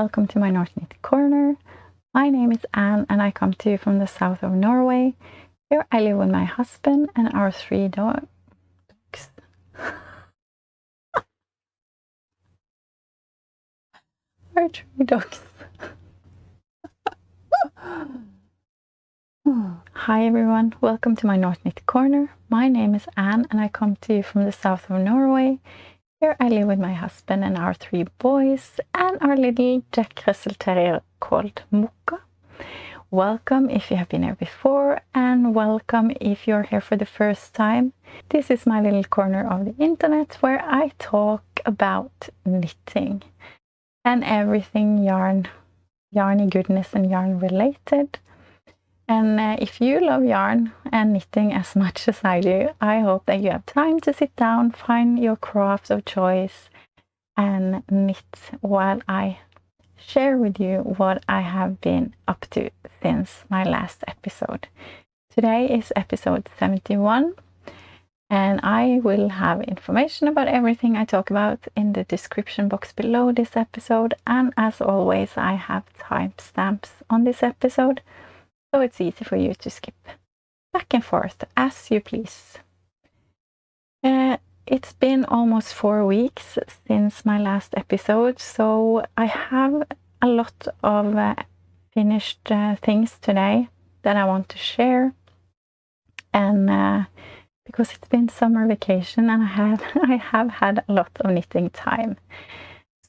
welcome to my North Knit Corner. My name is Anne and I come to you from the south of Norway. Here I live with my husband and our 3 dogs. Our 3 dogs. Hi everyone, welcome to my North Knit Corner. My name is Anne and I come to you from the south of Norway. Here I live with my husband and our 3 boys and our little Jack Russell Terrier called Mokka. Welcome if you have been here before and welcome if you're here for the first time. This is my little corner of the internet where I talk about knitting and everything yarny goodness and yarn related. And if you love yarn and knitting as much as I do, I hope that you have time to sit down, find your craft of choice and knit while I share with you what I have been up to since my last episode. Today is episode 71 and I will have information about everything I talk about in the description box below this episode, and as always I have timestamps on this episode, so it's easy for you to skip back and forth as you please. It's been almost 4 weeks since my last episode, so I have a lot of finished things today that I want to share. And because it's been summer vacation and I have had a lot of knitting time.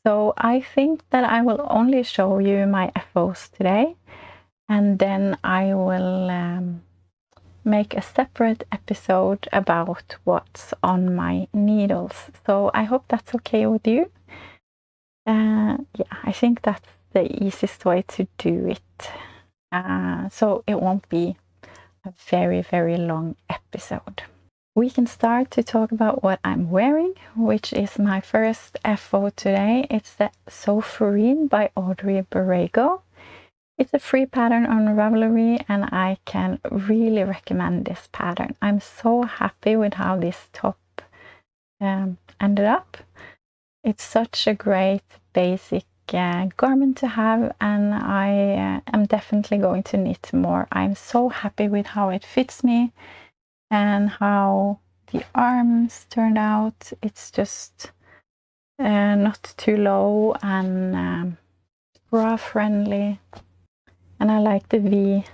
So I think that I will only show you my FOs today. And then I will make a separate episode about what's on my needles. So I hope that's okay with you. Yeah, I think that's the easiest way to do it. So it won't be a very, very long episode. We can start to talk about what I'm wearing, which is my first FO today. It's the Sophorine by Audrey Borrego. It's a free pattern on Ravelry and I can really recommend this pattern. I'm so happy with how this top ended up. It's such a great basic garment to have, and I am definitely going to knit more. I'm so happy with how it fits me and how the arms turned out. It's just not too low and bra friendly. And I like the V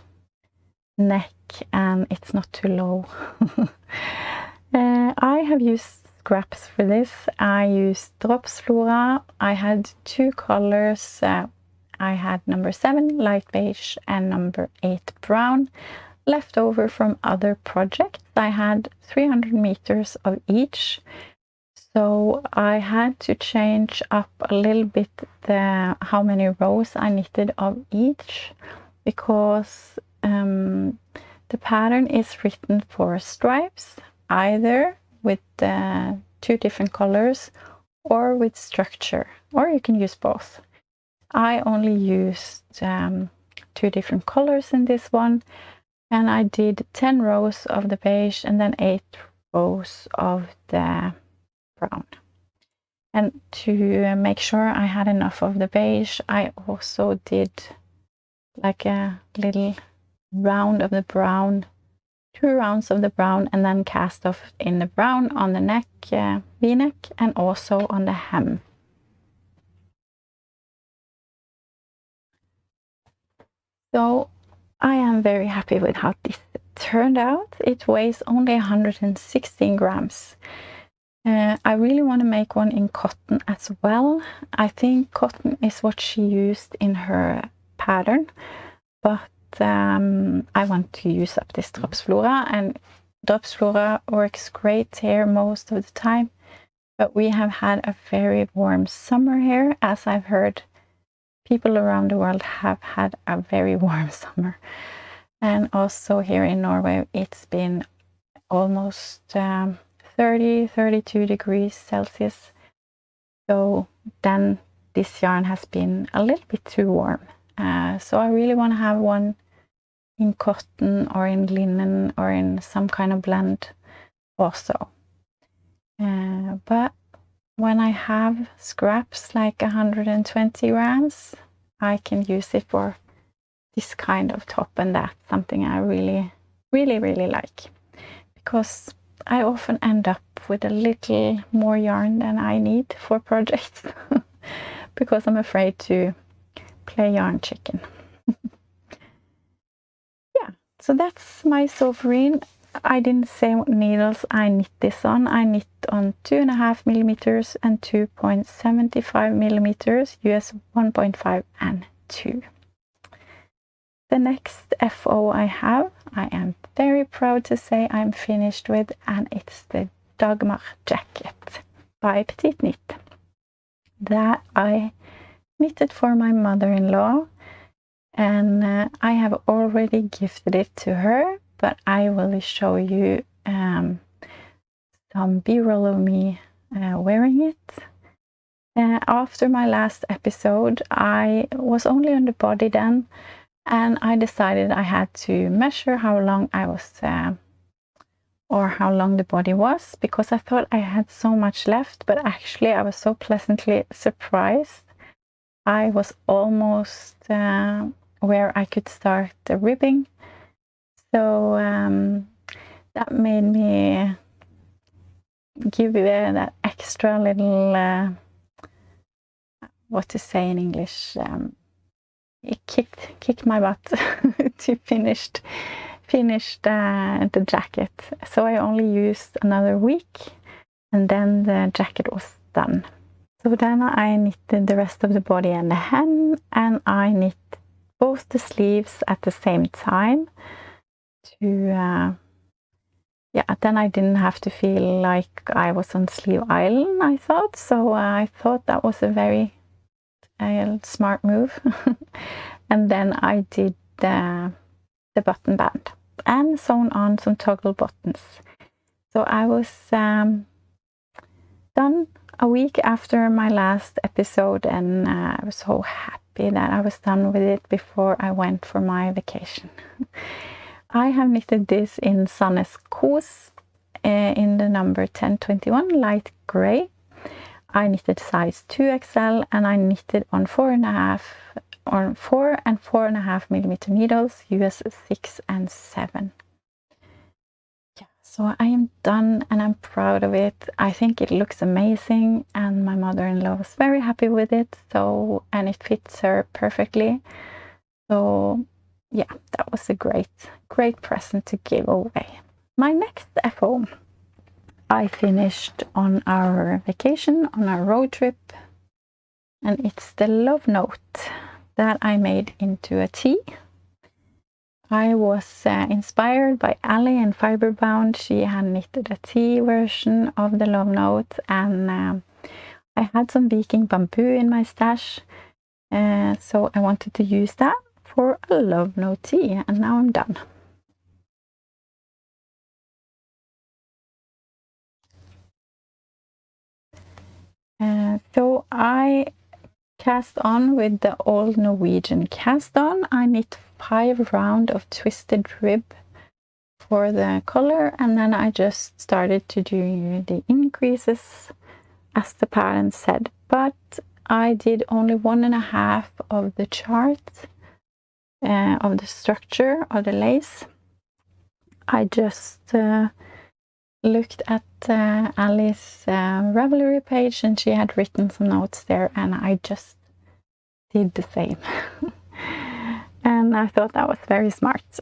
neck and it's not too low. I have used scraps for this. I used Drops Flora. I had 2 colors. I had number 7 light beige and number 8 brown left over from other projects. I had 300 meters of each. So I had to change up a little bit how many rows I knitted of each, because the pattern is written for stripes, either with 2 different colors or with structure, or you can use both. I only used 2 different colors in this one, and I did 10 rows of the beige and then 8 rows of the brown. And to make sure I had enough of the beige, I also did like a little round of the brown, 2 rounds of the brown, and then cast off in the brown on the neck, v-neck, and also on the hem. So I am very happy with how this turned out. It weighs only 116 grams. I really want to make one in cotton as well. I think cotton is what she used in her pattern, but I want to use up this Drops Flora, and Drops Flora works great here most of the time, but we have had a very warm summer here, as I've heard people around the world have had a very warm summer. And also here in Norway it's been almost 30-32 degrees Celsius, so then this yarn has been a little bit too warm. So I really want to have one in cotton or in linen or in some kind of blend also. But when I have scraps like 120 grams, I can use it for this kind of top, and that's something I really, really, really like, because I often end up with a little more yarn than I need for projects because I'm afraid to play yarn chicken. Yeah, so that's my Sophorine. I didn't say what needles I knit this on. I knit on 2.5 millimeters and 2.75 millimeters, US 1.5 and 2. The next FO I have, I am very proud to say I'm finished with, and it's the Dagmar Jacket by Petiteknit that I knitted for my mother-in-law, and I have already gifted it to her, but I will show you some b-roll of me wearing it. After my last episode, I was only on the body then, and I decided I had to measure how long I was, or how long the body was, because I thought I had so much left, but actually I was so pleasantly surprised. I was almost where I could start the ribbing. So that made me give it that extra little, what to say in English, it kicked my butt to finish the jacket. So I only used another week, and then the jacket was done. So then I knitted the rest of the body and the hem, and I knit both the sleeves at the same time to then I didn't have to feel like I was on Sleeve Island, I thought. So I thought that was a very smart move. And then I did the button band and sewn on some toggle buttons. So I was done a week after my last episode, and I was so happy that I was done with it before I went for my vacation. I have knitted this in Sannes Kos in the number 1021 light gray. I knitted size 2XL, and I knitted on 4 and 4.5 millimeter needles, US 6 and 7. Yeah, so I am done, and I'm proud of it. I think it looks amazing, and my mother-in-law was very happy with it. So, and it fits her perfectly. So yeah, that was a great present to give away. My next FO I finished on our vacation, on our road trip, and it's the love note that I made into a tee. I was inspired by Ali and Fiberbound. She had knitted a tee version of the love note, and I had some Viking bamboo in my stash, so I wanted to use that for a love note tee, and now I'm done. So I cast on with the old Norwegian cast on. I knit 5 rounds of twisted rib for the color, and then I just started to do the increases as the pattern said, but I did only 1.5 of the chart of the structure of the lace. I just looked at Ali's Ravelry page, and she had written some notes there, and I just did the same. And I thought that was very smart.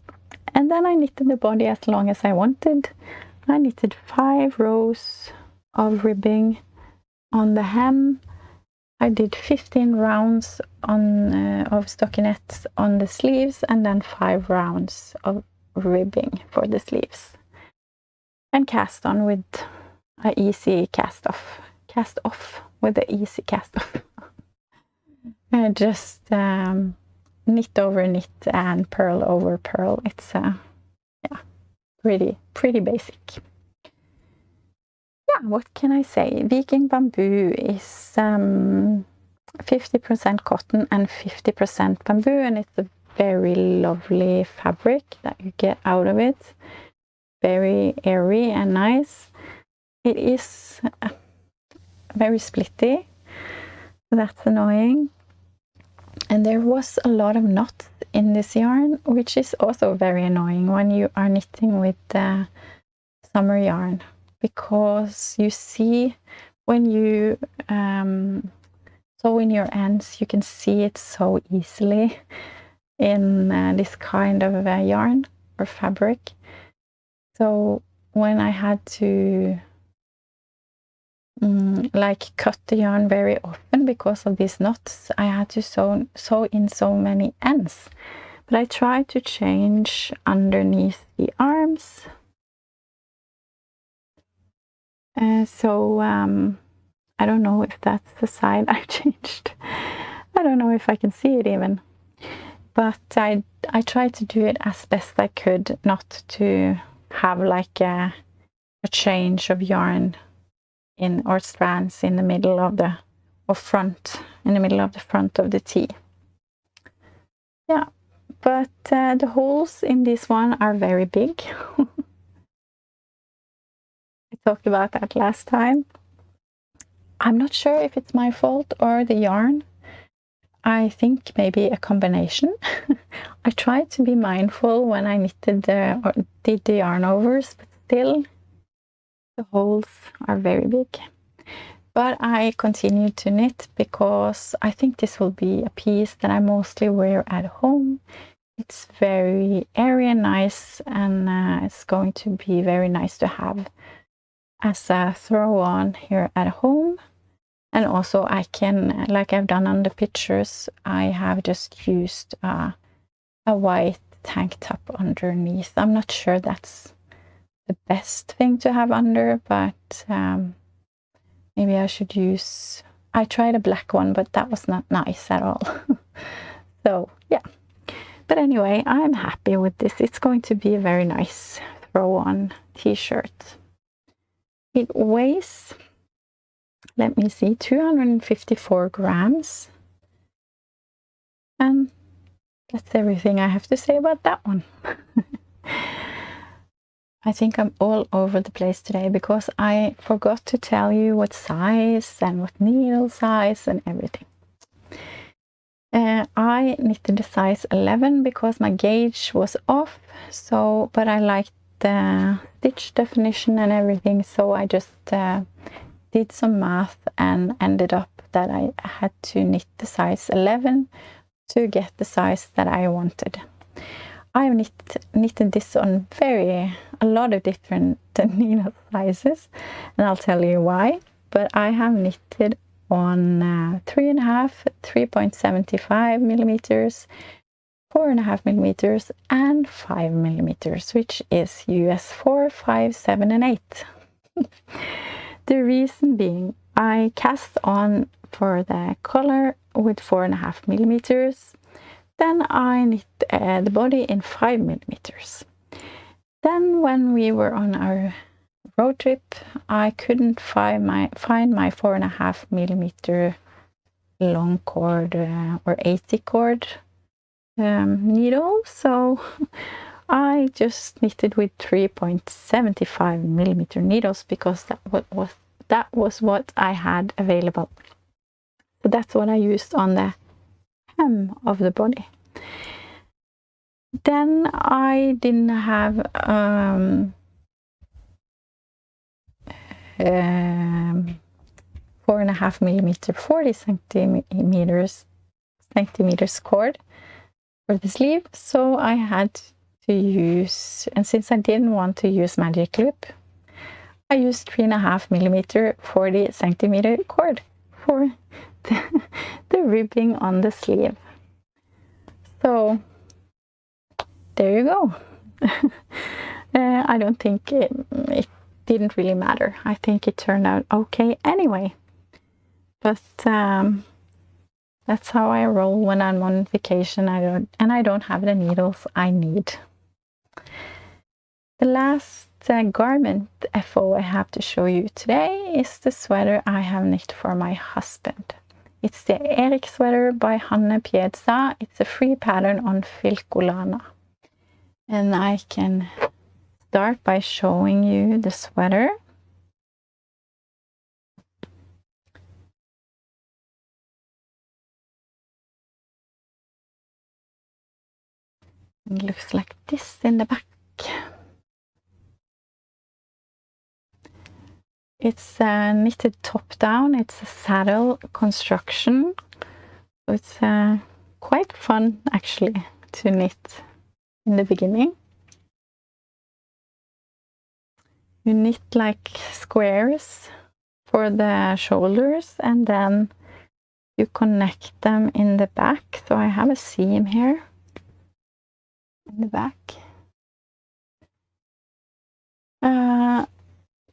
And then I knitted the body as long as I wanted. I knitted 5 rows of ribbing on the hem. I did 15 rounds of stockinette on the sleeves, and then 5 rounds of ribbing for the sleeves. And cast on with an easy cast off with the easy cast off. And just knit over knit and purl over purl. It's pretty basic. Yeah, what can I say? Viking bamboo is 50% cotton and 50% bamboo, and it's a very lovely fabric that you get out of it. Very airy and nice. It is very splitty, so that's annoying. And there was a lot of knots in this yarn, which is also very annoying when you are knitting with the summer yarn, because you see when you sew in your ends, you can see it so easily in this kind of yarn or fabric. So when I had to like cut the yarn very often because of these knots, I had to sew in so many ends. But I tried to change underneath the arms. So I don't know if that's the side I changed. I don't know if I can see it even. But I tried to do it as best I could, not to have like a change of yarn or strands in the middle of the front of the tee. Yeah, but the holes in this one are very big. I talked about that last time. I'm not sure if it's my fault or the yarn. I think maybe a combination. I tried to be mindful when I knitted or did the yarn overs, but still the holes are very big. But I continued to knit because I think this will be a piece that I mostly wear at home. It's very airy and nice, and it's going to be very nice to have as a throw on here at home. And also I can, like I've done on the pictures, I have just used a white tank top underneath. I'm not sure that's the best thing to have under, but maybe I should use... I tried a black one, but that was not nice at all. So, yeah. But anyway, I'm happy with this. It's going to be a very nice throw-on t-shirt. It weighs, let me see, 254 grams. And that's everything I have to say about that one. I think I'm all over the place today because I forgot to tell you what size and what needle size and everything. I knitted the size 11 because my gauge was off, so but I liked the stitch definition and everything, so I just did some math and ended up that I had to knit the size 11 to get the size that I wanted. I've knitted this on a lot of different needle sizes, and I'll tell you why. But I have knitted on 3.5, 3.75 millimeters, 4.5 millimeters, and 5 millimeters, which is US 4, 5, 7, and 8. The reason being, I cast on for the collar with 4.5 millimeters. Then I knit the body in 5 millimeters. Then when we were on our road trip, I couldn't find my 4.5 millimeter long cord or 80 cord needle, so I just knitted with 3.75 millimeter needles because that was what I had available. So that's what I used on the hem of the body. Then I didn't have 4.5 millimeter 40 centimeters cord for the sleeve, so I had to use, and since I didn't want to use magic loop, I used 3.5 millimeter 40 centimeter cord for the ribbing on the sleeve. So there you go. I don't think it didn't really matter. I think it turned out okay anyway. But that's how I roll when I'm on vacation. I don't have the needles I need. The last garment FO I have to show you today is the sweater I have knit for my husband. It's the Erik sweater by Hanne Pjedstad. It's a free pattern on Filcolana. And I can start by showing you the sweater. It looks like this in the back. It's knitted top down. It's a saddle construction. It's quite fun actually to knit in the beginning. You knit like squares for the shoulders and then you connect them in the back. So I have a seam here in the back.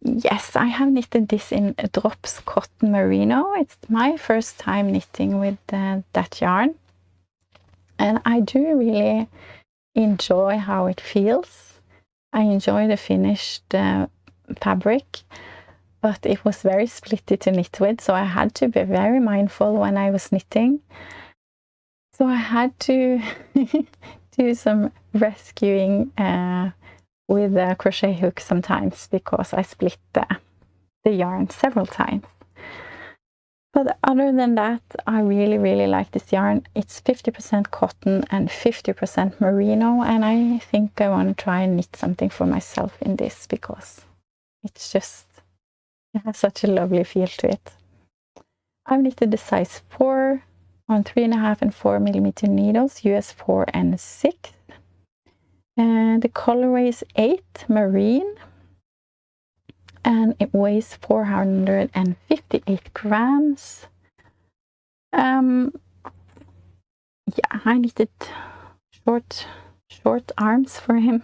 Yes, I have knitted this in Drops Cotton Merino. It's my first time knitting with that yarn. And I do really enjoy how it feels. I enjoy the finished fabric, but it was very splitty to knit with, so I had to be very mindful when I was knitting. So I had to do some rescuing with a crochet hook sometimes because I split the yarn several times. But other than that, I really like this yarn. It's 50% cotton and 50% merino, and I think I want to try and knit something for myself in this because it's just, it has such a lovely feel to it. I've knitted the size 4 on 3.5 and 4 millimeter needles, US 4 and 6. And the colorway is 8 marine, and it weighs 458 grams. Yeah, I knitted short arms for him.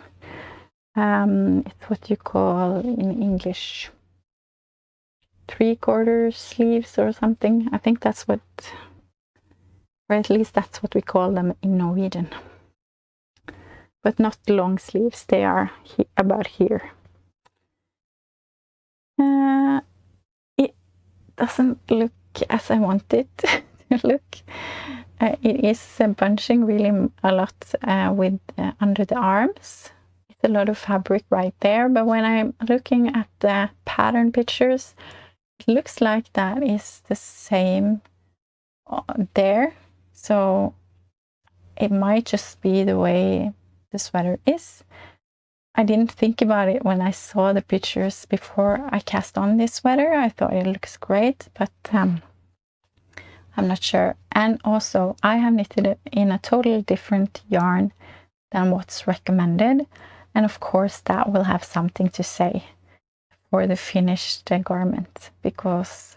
It's what you call in English 3/4 sleeves or something. I think that's what, or at least that's what we call them in Norwegian. But not long sleeves, they are about here. It doesn't look as I want it to look. It is bunching really a lot with under the arms. It's a lot of fabric right there, but when I'm looking at the pattern pictures, it looks like that is the same there. So it might just be the way the sweater is. I didn't think about it when I saw the pictures before I cast on this sweater. I thought it looks great, but I'm not sure. And also, I have knitted it in a totally different yarn than what's recommended. And of course, that will have something to say for the finished garment, because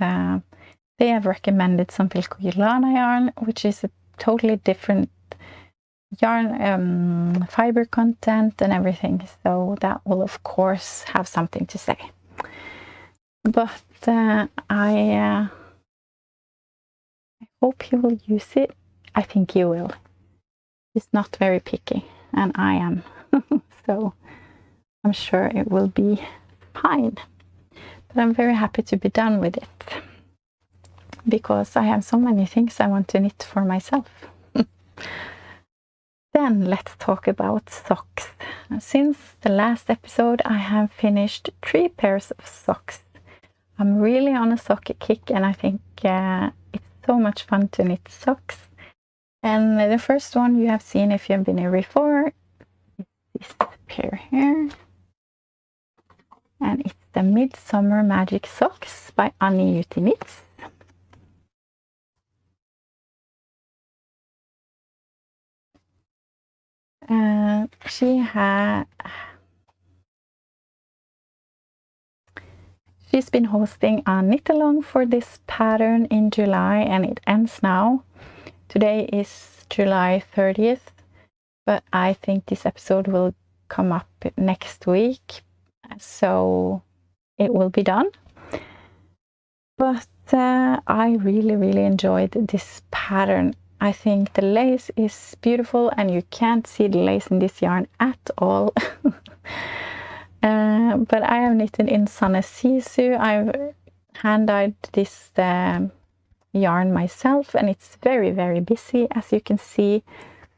they have recommended some Vilcogilana yarn, which is a totally different yarn, fiber content and everything. So that will of course have something to say. But I hope you will use it. I think you will. It's not very picky, and I am. So I'm sure it will be fine. But I'm very happy to be done with it, because I have so many things I want to knit for myself. Then let's talk about socks. Since the last episode, I have finished 3 pairs of socks. I'm really on a sock kick, and I think it's so much fun to knit socks. And the first one you have seen if you have been here before is this pair here. And it's the Midsummer Magic Socks by Anniina Juuti. She's been hosting a knit along for this pattern in July, and it ends now. Today is July 30th, but I think this episode will come up next week, so it will be done. But I really enjoyed this pattern. I think the lace is beautiful, and you can't see the lace in this yarn at all. But I have knitted in Sanne Sisu. I've hand-dyed this yarn myself, and it's very busy, as you can see,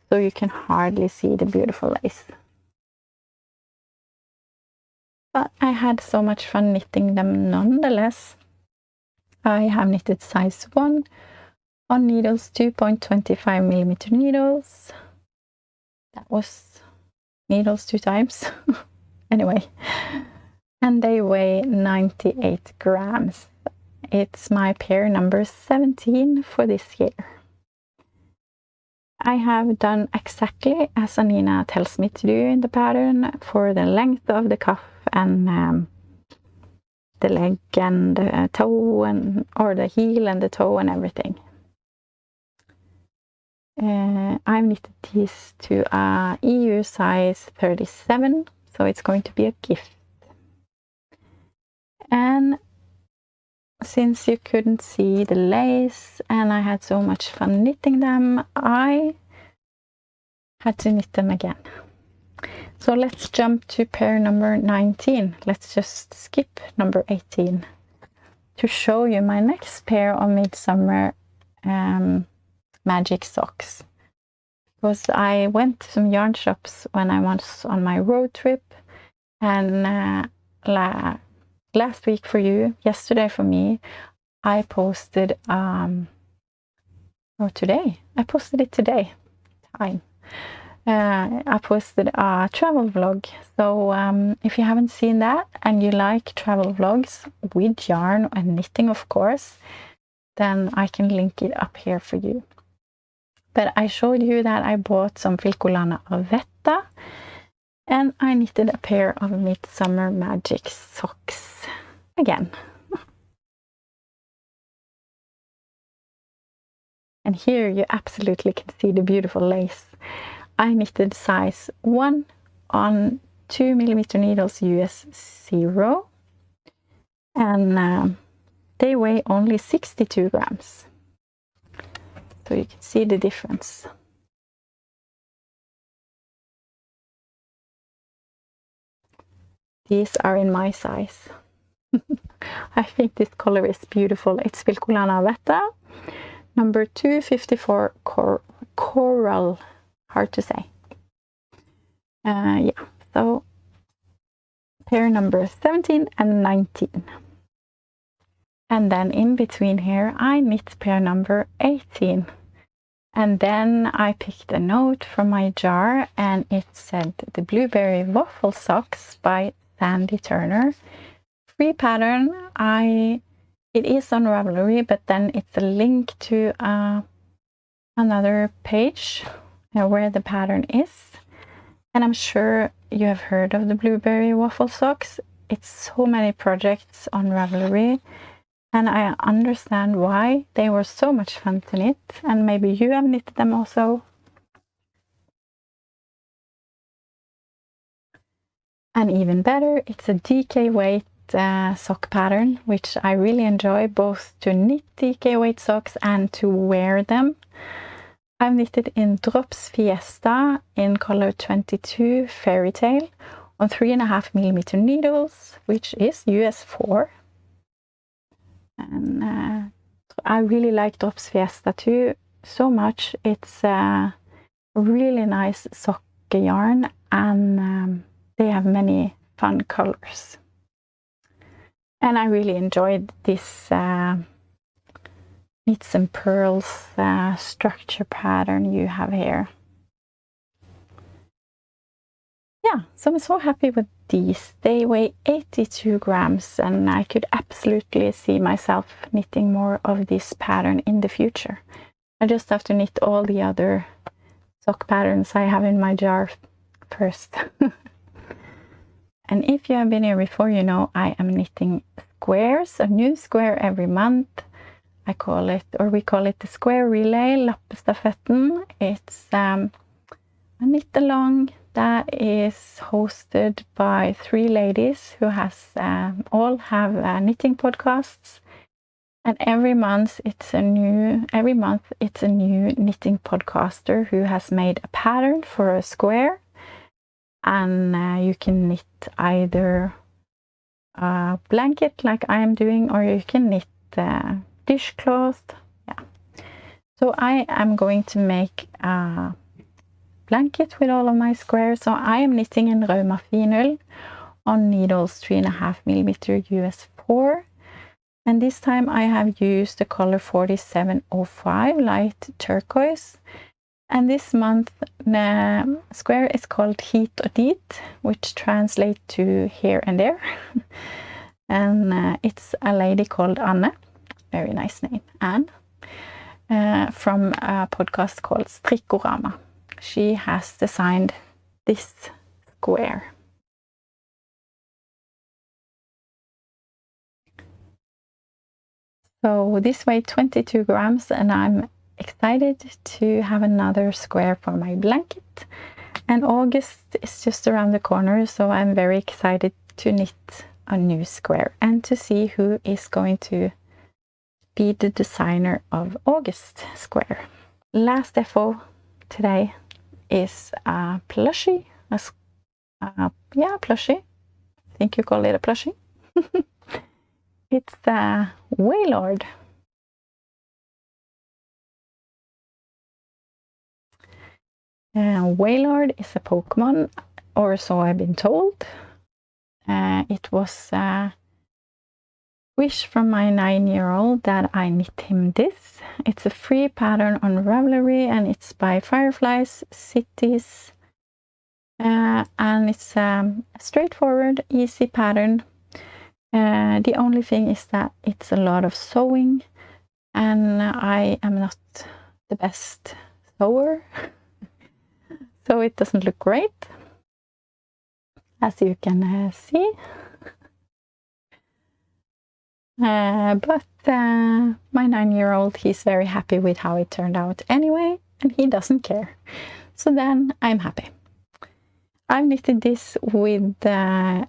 so you can hardly see the beautiful lace. But I had so much fun knitting them nonetheless. I have knitted size 1 on needles, 2.25 millimeter needles. That was needles 2 times. Anyway, and they weigh 98 grams. It's my pair number 17 for this year. I have done exactly as Anniina tells me to do in the pattern for the length of the cuff and the leg and the toe or the heel and the toe and everything. I've knitted these to a EU size 37, so it's going to be a gift. And since you couldn't see the lace and I had so much fun knitting them, I had to knit them again. So let's jump to pair number 19. Let's just skip number 18 to show you my next pair of Midsummer magic socks. Because I went to some yarn shops when I was on my road trip, and last week for you, yesterday for me, I posted, or today, I posted it today, I posted a travel vlog. So if you haven't seen that and you like travel vlogs with yarn and knitting, of course, then I can link it up here for you. But I showed you that I bought some Filcolana Avetta and I knitted a pair of Midsummer magic socks again. And here you absolutely can see the beautiful lace. I knitted size 1 on 2mm needles US 0, and they weigh only 62 grams. So you can see the difference. These are in my size. I think this color is beautiful. It's Filcolana Avetta, number 254 Coral. Hard to say. Yeah, so pair number 17 and 19. And then in between here, I knit pair number 18. And then I picked a note from my jar and it said the Blueberry Waffle Socks by Sandy Turner. Free pattern. It is on Ravelry, but then it's a link to another page where the pattern is. And I'm sure you have heard of the Blueberry Waffle Socks. It's so many projects on Ravelry, and I understand why. They were so much fun to knit, and maybe you have knitted them also. And even better, it's a DK weight sock pattern, which I really enjoy, both to knit DK weight socks and to wear them. I've knitted in Drops Fiesta in color 22 Fairy Tale on 3.5mm needles, which is US 4. And I really like Drops Fiesta too, so much. It's a really nice sock yarn, and they have many fun colors. And I really enjoyed this Knits and Pearls structure pattern you have here. Yeah, so I'm so happy with these. They weigh 82 grams, and I could absolutely see myself knitting more of this pattern in the future. I just have to knit all the other sock patterns I have in my jar first. And if you have been here before, you know I am knitting squares, a new square every month. I call it, or we call it, the square relay, Lappestafetten. It's a knit along that is hosted by 3 ladies who all have knitting podcasts. And every month it's a new knitting podcaster who has made a pattern for a square. And you can knit either a blanket like I am doing, or you can knit dishcloth. Yeah. So I am going to make a blanket with all of my squares. So I am knitting in Rauma Finull on needles 3.5mm US 4. And this time I have used the color 4705 light turquoise. And this month the square is called Hit og Dit, which translates to here and there. And it's a lady called Anne, very nice name, Anne, from a podcast called Strikkorama. She has designed this square. So this weighs 22 grams, and I'm excited to have another square for my blanket. And August is just around the corner, so I'm very excited to knit a new square and to see who is going to be the designer of August square. Last FO today is a plushie. Plushie. I think you call it a plushie. It's a Wailord. Wailord is a Pokemon, or so I've been told. It was a wish from my 9-year-old that I knit him this. It's a free pattern on Ravelry, and it's by Fireflyes, Cities. And it's a straightforward, easy pattern. The only thing is that it's a lot of sewing, and I am not the best sewer, so it doesn't look great, as you can see. But my 9-year-old, he's very happy with how it turned out anyway, and he doesn't care. So then I'm happy. I've knitted this with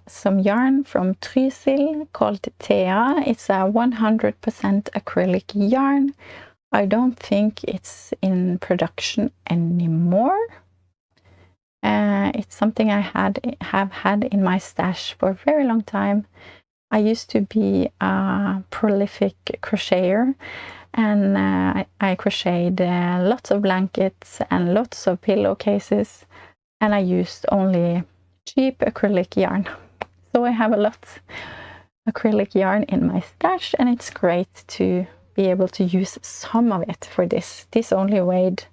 some yarn from Trysil called Thea. It's a 100% acrylic yarn. I don't think it's in production anymore. It's something I have had in my stash for a very long time. I used to be a prolific crocheter, and I crocheted lots of blankets and lots of pillowcases. And I used only cheap acrylic yarn. So I have a lot of acrylic yarn in my stash, and it's great to be able to use some of it for this. This only weighed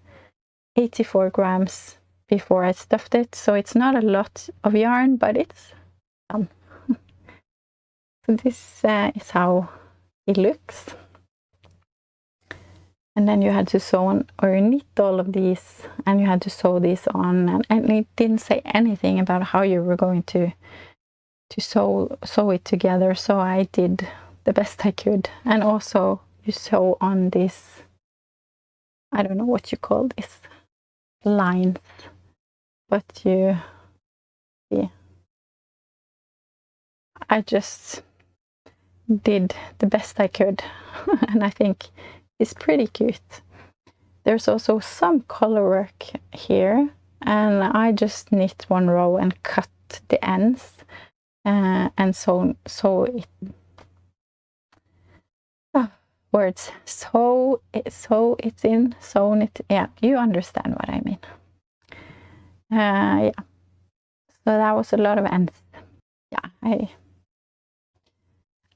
84 grams before I stuffed it, so it's not a lot of yarn, but it's fun. So this is how it looks. And then you had to sew on, or knit all of these, and you had to sew these on, and it didn't say anything about how you were going to sew it together, so I did the best I could. And also you sew on this, I don't know what you call this, lines, but you see, I just did the best I could. And I think it's pretty cute. There's also some color work here, and I just knit one row and cut the ends, and sew it. Words. Sew it in, sewn it. Yeah, you understand what I mean. Yeah. So that was a lot of ends. Yeah,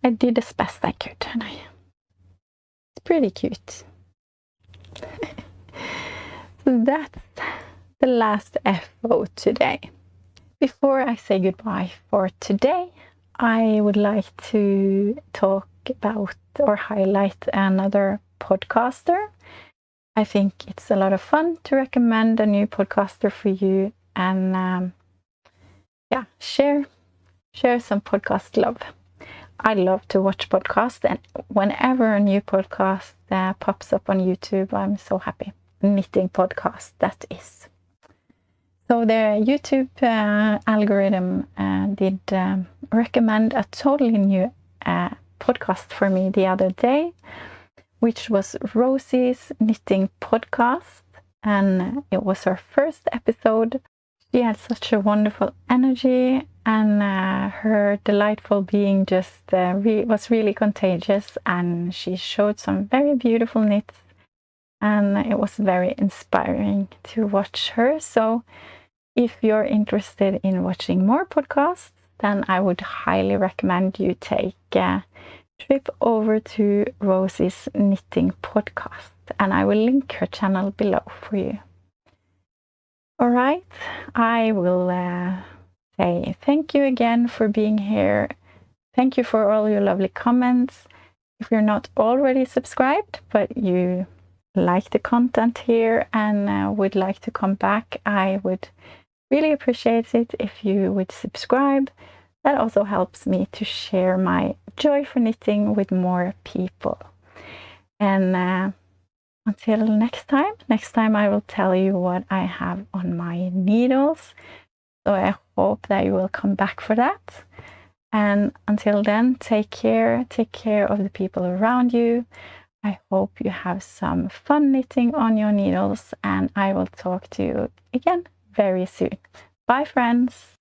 I did as best I could, and it's pretty cute. So that's the last FO today. Before I say goodbye for today, I would like to talk about or highlight another podcaster. I think it's a lot of fun to recommend a new podcaster for you, and share some podcast love. I love to watch podcasts, and whenever a new podcast pops up on YouTube, I'm so happy. Knitting podcast, that is. So the YouTube algorithm did recommend a totally new podcast for me the other day, which was Rosie's Knitting Podcast, and it was her first episode. She had such a wonderful energy, and her delightful being just was really contagious, and she showed some very beautiful knits, and it was very inspiring to watch her. So if you're interested in watching more podcasts, then I would highly recommend you take a trip over to Rosie's Knitting Podcast, and I will link her channel below for you. All right, I will say thank you again for being here. Thank you for all your lovely comments. If you're not already subscribed, but you like the content here and would like to come back, I would really appreciate it if you would subscribe. That also helps me to share my joy for knitting with more people. And until next time I will tell you what I have on my needles. So I hope that you will come back for that. And until then, take care of the people around you. I hope you have some fun knitting on your needles, and I will talk to you again very soon. Bye, friends.